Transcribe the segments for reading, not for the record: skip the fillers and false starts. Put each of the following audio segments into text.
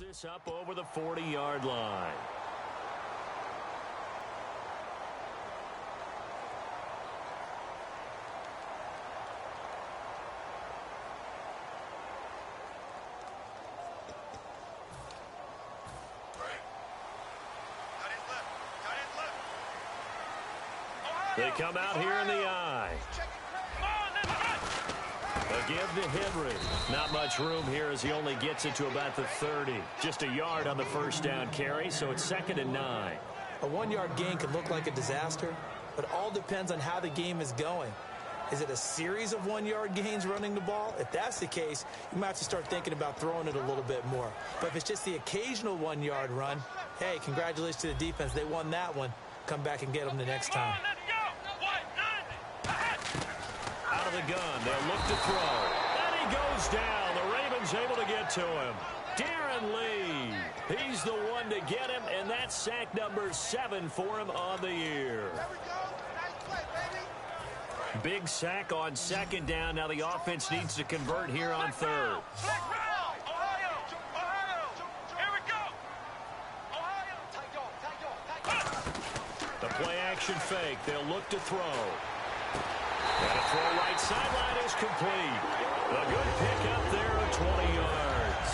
this up over the 40-yard line. They come out here in the eye. A give to Henry. Not much room here as he only gets it to about the 30. Just a yard on the first down carry, so it's 2nd and 9. A 1-yard gain can look like a disaster, but all depends on how the game is going. Is it a series of 1-yard gains running the ball? If that's the case, you might have to start thinking about throwing it a little bit more. But if it's just the occasional 1-yard run, hey, congratulations to the defense. They won that one. Come back and get them the next time. Out of the gun, they'll look to throw. And he goes down. The Ravens able to get to him. Darren Lee. He's the one to get him, and that's sack number 7 for him on the year. Big sack on 2nd down. Now the offense needs to convert here on 3rd. The play-action fake. They'll look to throw. And a throw right sideline is complete. A good pick up there of 20 yards.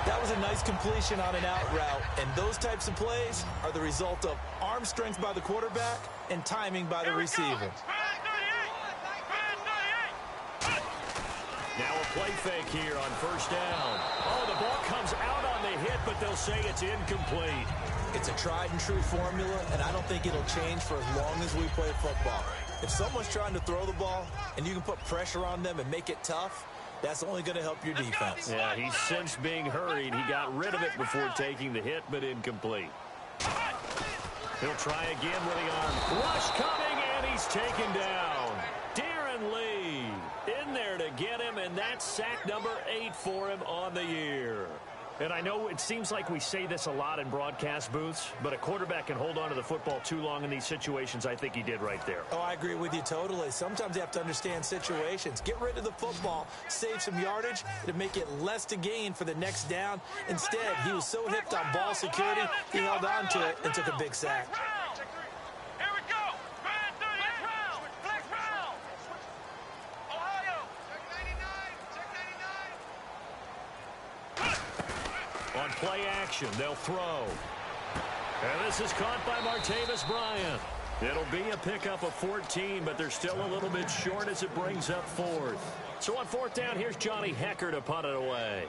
That was a nice completion on an out route, and those types of plays are the result of arm strength by the quarterback and timing by the receiver. Now a play fake here on 1st down. Oh, the ball comes out on the hit, but they'll say it's incomplete. It's a tried-and-true formula, and I don't think it'll change for as long as we play football. If someone's trying to throw the ball and you can put pressure on them and make it tough, that's only going to help your defense. Yeah, he's since being hurried. He got rid of it before taking the hit, but incomplete. He'll try again with the arm. Rush coming, and he's taken down. Darren Lee in there to get him, and that's sack number 8 for him on the year. And I know it seems like we say this a lot in broadcast booths, but a quarterback can hold on to the football too long in these situations. I think he did right there. Oh, I agree with you totally. Sometimes you have to understand situations. Get rid of the football, save some yardage to make it less to gain for the next down. Instead, he was so hipped on ball security, he held on to it and took a big sack. On play action, they'll throw. And this is caught by Martavis Bryant. It'll be a pickup of 14, but they're still a little bit short as it brings up 4th. So on 4th down, here's Johnny Hekker to punt it away.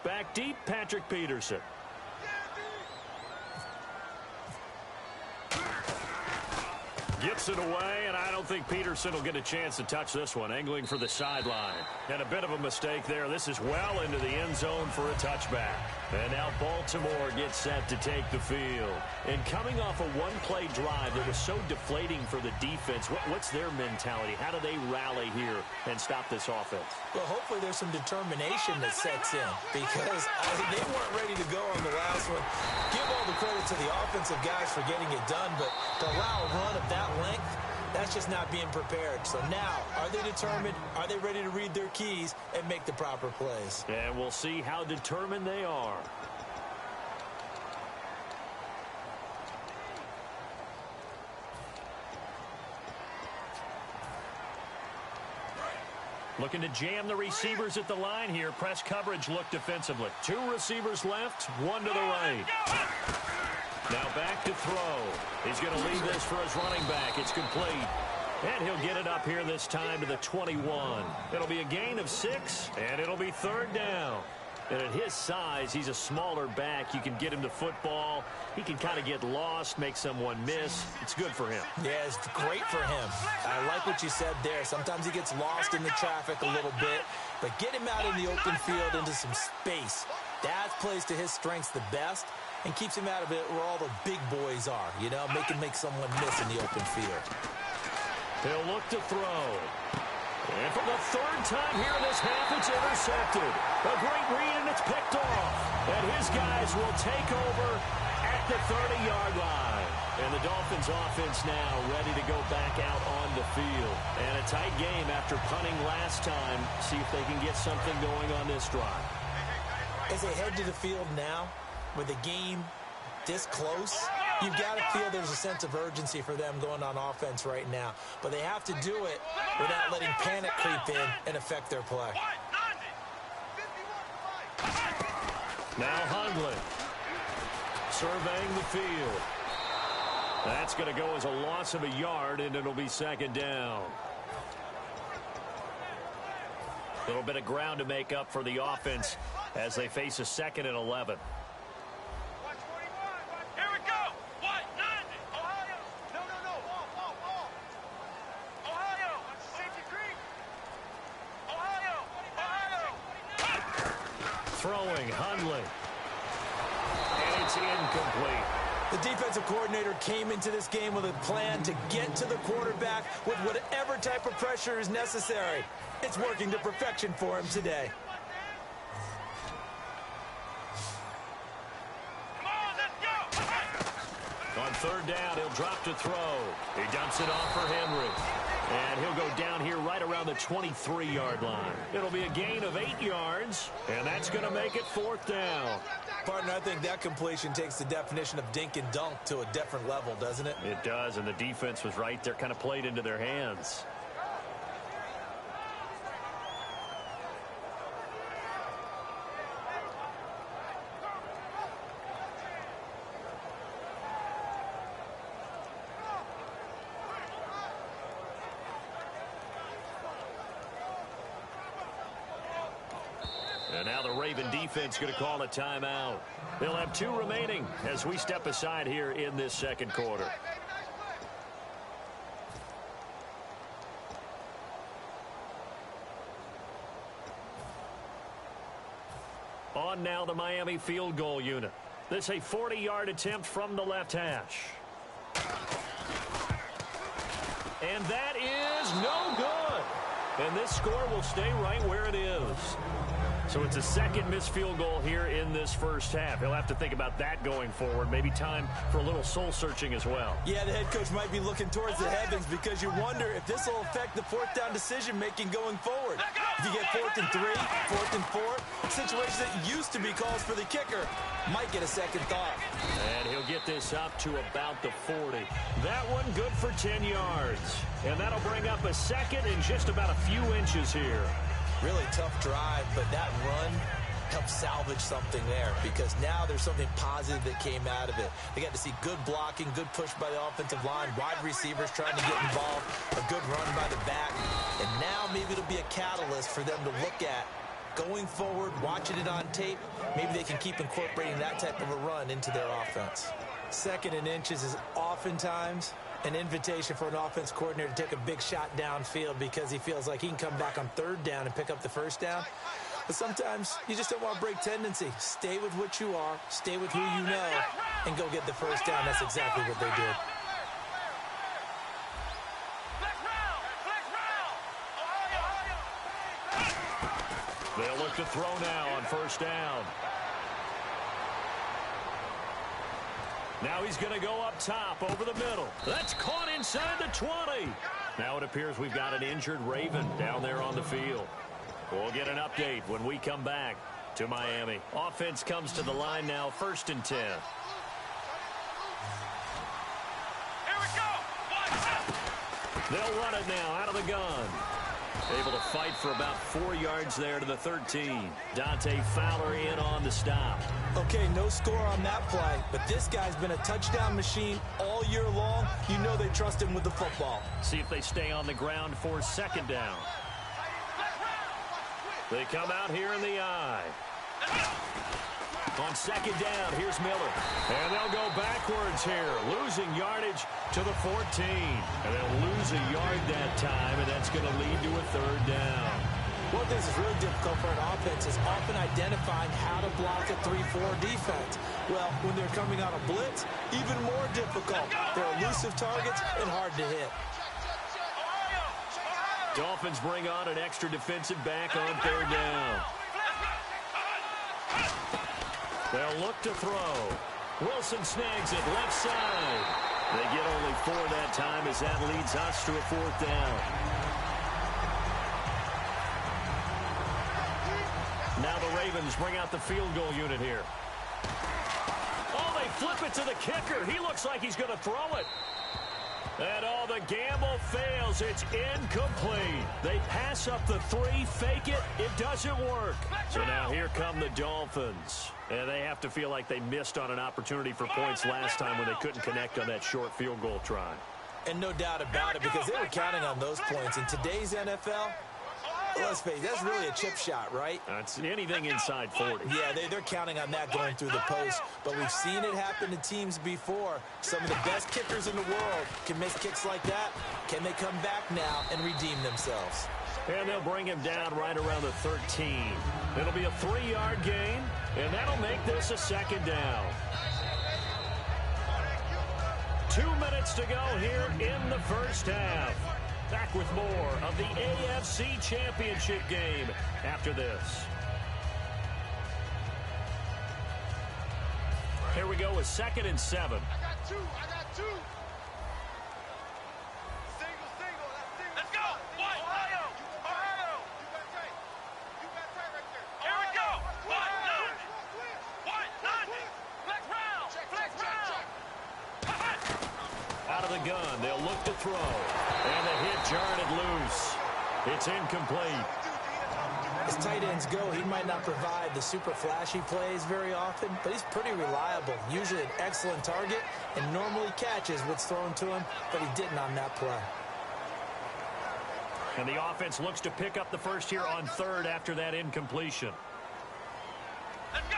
Back deep, Patrick Peterson. Gets it away, and I don't think Peterson will get a chance to touch this one. Angling for the sideline. And a bit of a mistake there. This is well into the end zone for a touchback. And now Baltimore gets set to take the field. And coming off a one-play drive that was so deflating for the defense, what's their mentality? How do they rally here and stop this offense? Well, hopefully there's some determination that sets in because they weren't ready to go on the last one. Give all the credit to the offensive guys for getting it done, but to allow a run of that length, that's just not being prepared. So now, are they determined? Are they ready to read their keys and make the proper plays? And we'll see how determined they are. Looking to jam the receivers at the line here. Press coverage look defensively. 2 receivers left, 1 to the right. Now back to throw. He's going to leave this for his running back. It's complete. And he'll get it up here this time to the 21. It'll be a gain of 6, and it'll be 3rd down. And at his size, he's a smaller back. You can get him to football. He can kind of get lost, make someone miss. It's good for him. Yeah, it's great for him. I like what you said there. Sometimes he gets lost in the traffic a little bit, but get him out in the open field into some space. That plays to his strengths the best and keeps him out of it where all the big boys are, you know, make someone miss in the open field. He'll look to throw. And for the 3rd time here in this half, it's intercepted. A great read, and it's picked off. And his guys will take over at the 30-yard line. And the Dolphins offense now ready to go back out on the field. And a tight game after punting last time. See if they can get something going on this drive. As they head to the field now, with the game this close, you've got to feel there's a sense of urgency for them going on offense right now. But they have to do it without letting panic creep in and affect their play. Now Hundley surveying the field. That's going to go as a loss of a yard, and it'll be second down. A little bit of ground to make up for the offense as they face a 2nd and 11. Here we go. What? Ohio. No. Ohio. Safety Creek. Ohio. Throwing Hundley. And it's incomplete. The defensive coordinator came into this game with a plan to get to the quarterback with whatever type of pressure is necessary. It's working to perfection for him today. On 3rd down, he'll drop to throw. He dumps it off for Henry. And he'll go down here right around the 23-yard line. It'll be a gain of 8 yards, and that's going to make it 4th down. Partner, I think that completion takes the definition of dink and dunk to a different level, doesn't it? It does, and the defense was right there, kind of played into their hands. And now the Raven defense going to call a timeout. They'll have 2 remaining as we step aside here in this 2nd quarter. On now the Miami field goal unit. This a 40-yard attempt from the left hash. And that is no good. And this score will stay right where it is. So it's a 2nd missed field goal here in this 1st half. He'll have to think about that going forward. Maybe time for a little soul-searching as well. Yeah, the head coach might be looking towards the heavens because you wonder if this will affect the 4th down decision-making going forward. If you get 4th and 3, 4th and 4, situations that used to be calls for the kicker might get a second thought. And he'll get this up to about the 40. That one good for 10 yards. And that'll bring up a 2nd and just about a few inches here. Really tough drive, but that run helped salvage something there because now there's something positive that came out of it. They got to see good blocking, good push by the offensive line, wide receivers trying to get involved, a good run by the back, and now maybe it'll be a catalyst for them to look at going forward, watching it on tape. Maybe they can keep incorporating that type of a run into their offense. 2nd and inches is oftentimes an invitation for an offense coordinator to take a big shot downfield because he feels like he can come back on 3rd down and pick up the 1st down. But sometimes you just don't want to break tendency. Stay with what you are, stay with who you know, and go get the 1st down. That's exactly what they did. They'll look to throw now on 1st down. Now he's going to go up top over the middle. That's caught inside the 20. Now it appears we've got an injured Raven down there on the field. We'll get an update when we come back to Miami. Offense comes to the line now, 1st and 10. Here we go. They'll run it now out of the gun. Able to fight for about 4 yards there to the 13. Dante Fowler in on the stop. Okay, no score on that play, but this guy's been a touchdown machine all year long. You know they trust him with the football. See if they stay on the ground for 2nd down. They come out here in the eye. On 2nd down, here's Miller. And they'll go backwards here, losing yardage to the 14. And they'll lose a yard that time, and that's going to lead to a 3rd down. One thing that's really difficult for an offense is often identifying how to block a 3-4 defense. Well, when they're coming on a blitz, even more difficult. They're elusive targets and hard to hit. Dolphins bring on an extra defensive back on 3rd down. They'll look to throw. Wilson snags it left side. They get only 4 that time as that leads us to a 4th down. Now the Ravens bring out the field goal unit here. Oh, they flip it to the kicker. He looks like he's going to throw it. And all the gamble fails. It's incomplete. They pass up the 3, fake it. It doesn't work. So now here come the Dolphins. And they have to feel like they missed on an opportunity for points last time when they couldn't connect on that short field goal try. And no doubt about it, because they were counting on those points. In today's NFL, let's face it, that's really a chip shot, right? That's anything inside 40. Yeah, they're counting on that going through the post. But we've seen it happen to teams before. Some of the best kickers in the world can miss kicks like that. Can they come back now and redeem themselves? And they'll bring him down right around the 13. It'll be a 3-yard gain, and that'll make this a 2nd down. 2 minutes to go here in the first half. Back with more of the AFC Championship game after this. Here we go with 2nd and 7. I got 2. Single. Let's go. What? Ohio. You got tight. Right there. Here we go. What? Nothing. Flex round. Out of the gun, they'll look to throw. And the hit jarred it loose. It's incomplete. As tight ends go, he might not provide the super flashy plays very often, but he's pretty reliable. Usually an excellent target and normally catches what's thrown to him, but he didn't on that play. And the offense looks to pick up the first here on 3rd after that incompletion. Let's go.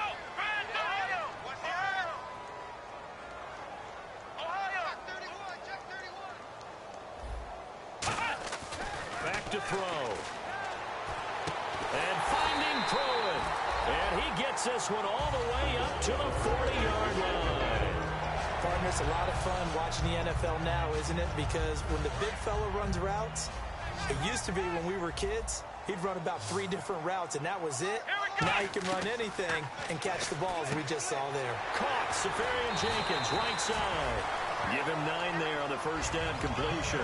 Back to throw. And finding Cohen. And he gets this one all the way up to the 40-yard line. Partner, it's a lot of fun watching the NFL now, isn't it? Because when the big fella runs routes, it used to be when we were kids, he'd run about 3 different routes, and that was it. Now he can run anything and catch the balls we just saw there. Caught. Safarian Jenkins, right side. Give him 9 there on the first down completion.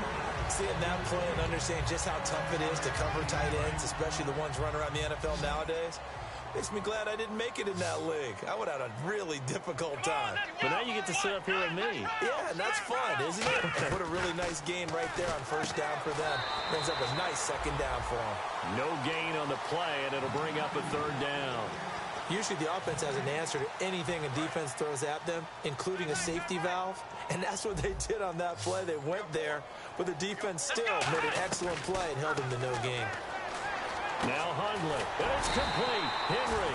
Seeing that play and understanding just how tough it is to cover tight ends, especially the ones running around the NFL nowadays, makes me glad I didn't make it in that league. I would have had a really difficult time. But now you get to sit up here with me. Yeah, and that's fun, isn't it? What a really nice game right there on first down for them. Brings up a nice 2nd down for them. No gain on the play, and it'll bring up a 3rd down. Usually the offense has an answer to anything a defense throws at them, including a safety valve. And that's what they did on that play. They went there, but the defense still made an excellent play and held them to no gain. Now Hundley, and it's complete. Henry,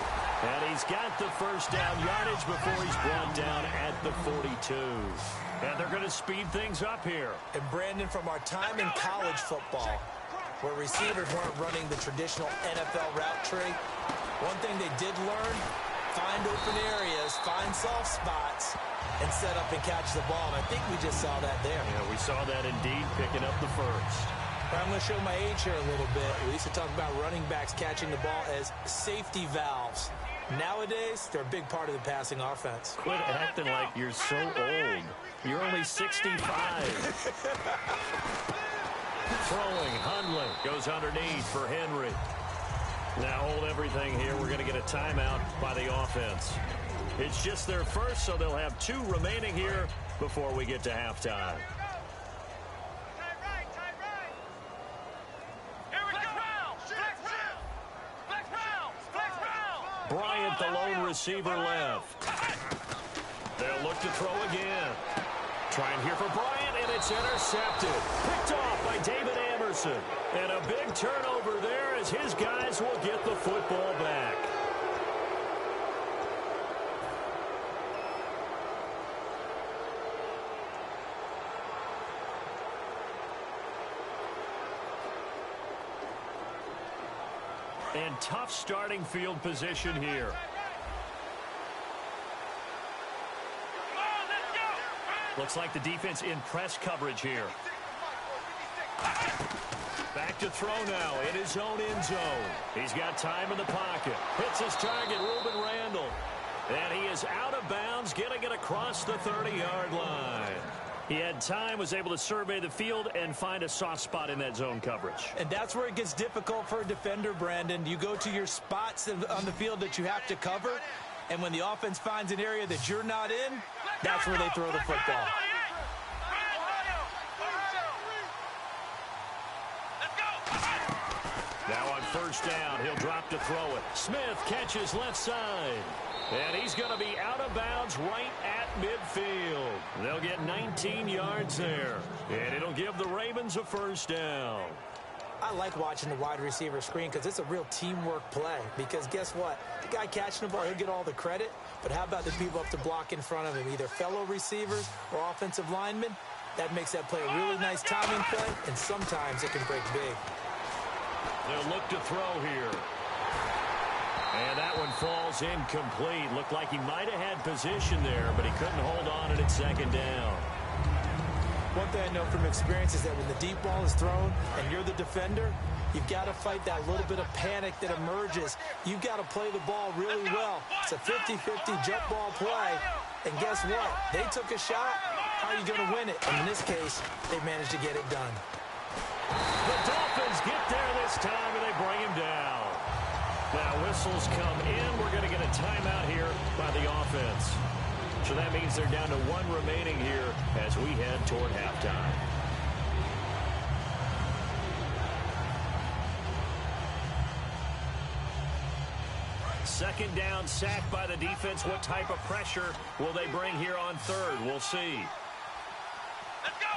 and he's got the first down yardage before he's brought down at the 42. And they're going to speed things up here. And Brandon, from our time in college football, where receivers weren't running the traditional NFL route tree, one thing they did learn, find open areas, find soft spots, and set up and catch the ball. And I think we just saw that there. Yeah, we saw that indeed, picking up the first. I'm going to show my age here a little bit. We used to talk about running backs catching the ball as safety valves. Nowadays, they're a big part of the passing offense. Quit acting like you're so old. You're only 65. Throwing, Hundley goes underneath for Henry. Now hold everything here. We're going to get a timeout by the offense. It's just their first, so they'll have 2 remaining here before we get to halftime. Bryant, the lone receiver, left. They'll look to throw again. Trying here for Bryant, and it's intercepted. Picked off by David Amerson. And a big turnover there as his guys will get the football back. And tough starting field position here. Looks like the defense in press coverage here. Back to throw now in his own end zone. He's got time in the pocket. Hits his target, Ruben Randall. And he is out of bounds, getting it across the 30-yard line. He had time, was able to survey the field and find a soft spot in that zone coverage. And that's where it gets difficult for a defender, Brandon. You go to your spots on the field that you have to cover, And when the offense finds an area that you're not in, that's where they throw the football. Now on first down, he'll drop to throw it. Smith catches left side. And he's going to be out of bounds right at midfield. They'll get 19 yards there. And it'll give the Ravens a first down. I like watching the wide receiver screen because it's a real teamwork play. Because guess what? The guy catching the ball, he'll get all the credit. But how about the people up to block in front of him, either fellow receivers or offensive linemen? That makes that play a really nice timing play, and sometimes it can break big. They'll look to throw here. And that one falls incomplete. Looked like he might have had position there, but he couldn't hold on at second down. One thing I know from experience is that when the deep ball is thrown and you're the defender, you've got to fight that little bit of panic that emerges. You've got to play the ball really well. It's a 50-50 jump ball play. And guess what? They took a shot. How are you going to win it? And in this case, they managed to get it done. The Dolphins get there this time, and they bring him down. Now, whistles come in. We're going to get a timeout here by the offense. So that means they're down to one remaining here as we head toward halftime. Second down, sack by the defense. What type of pressure will they bring here on third? We'll see. Let's go.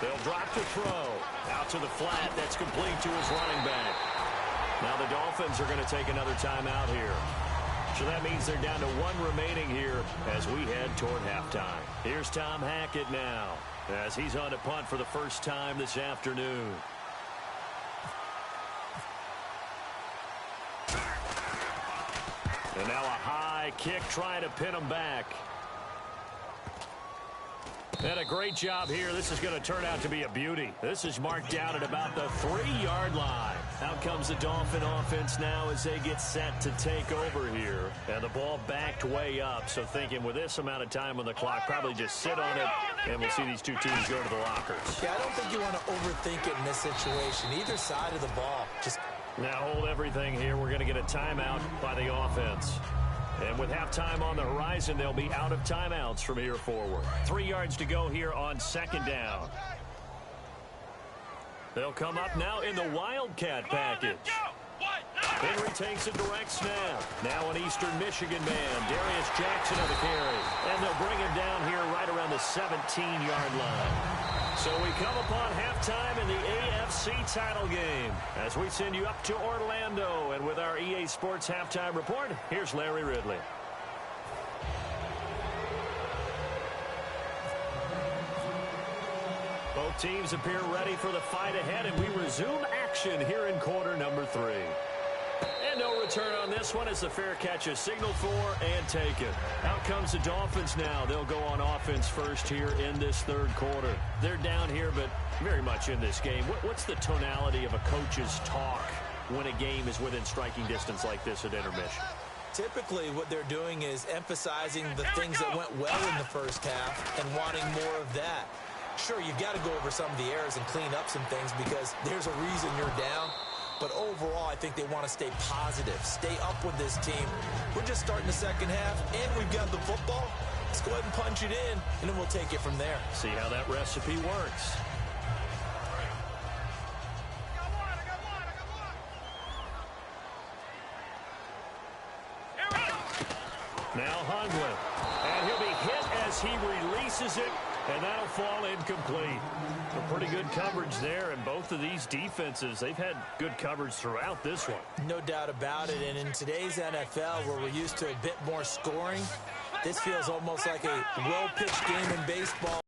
They'll drop to throw. Out to the flat. That's complete to his running back. Now the Dolphins are going to take another timeout here. So that means they're down to one remaining here as we head toward halftime. Here's Tom Hackett now as he's on to punt for the first time this afternoon. And now a high kick trying to pin him back. And a great job here. This is going to turn out to be a beauty. This is marked out at about the 3-yard line. Out comes the Dolphin offense now as they get set to take over here. And the ball backed way up. So thinking with this amount of time on the clock, probably just sit on it, and we'll see these two teams go to the lockers. Yeah, I don't think you want to overthink it in this situation. Either side of the ball. Just now hold everything here. We're going to get a timeout by the offense. And with halftime on the horizon, they'll be out of timeouts from here forward. 3 yards to go here on second down. They'll come up now in the Wildcat package. Henry takes a direct snap. Now an Eastern Michigan man, Darius Jackson on the carry. And they'll bring him down here right around the 17-yard line. So we come upon halftime in the AFC title game as we send you up to Orlando. And with our EA Sports halftime report, here's Larry Ridley. Both teams appear ready for the fight ahead, and we resume action here in quarter number 3. And no return on this one as the fair catch is signaled for and taken. Out comes the Dolphins now. They'll go on offense first here in this third quarter. They're down here, but very much in this game. What's the tonality of a coach's talk when a game is within striking distance like this at intermission? typically what they're doing is emphasizing the things that went well in the first half and wanting more of that. Sure, you've got to go over some of the errors and clean up some things because there's a reason you're down. But overall, I think they want to stay positive, stay up with this team. We're just starting the second half, and we've got the football. Let's go ahead and punch it in, and then we'll take it from there. See how that recipe works. Now Hundley, and he'll be hit as he releases it, and that'll fall incomplete. A pretty good coverage there, and both of these defenses, they've had good coverage throughout this one. No doubt about it, and in today's NFL, where we're used to a bit more scoring, this feels almost like a well-pitched game in baseball.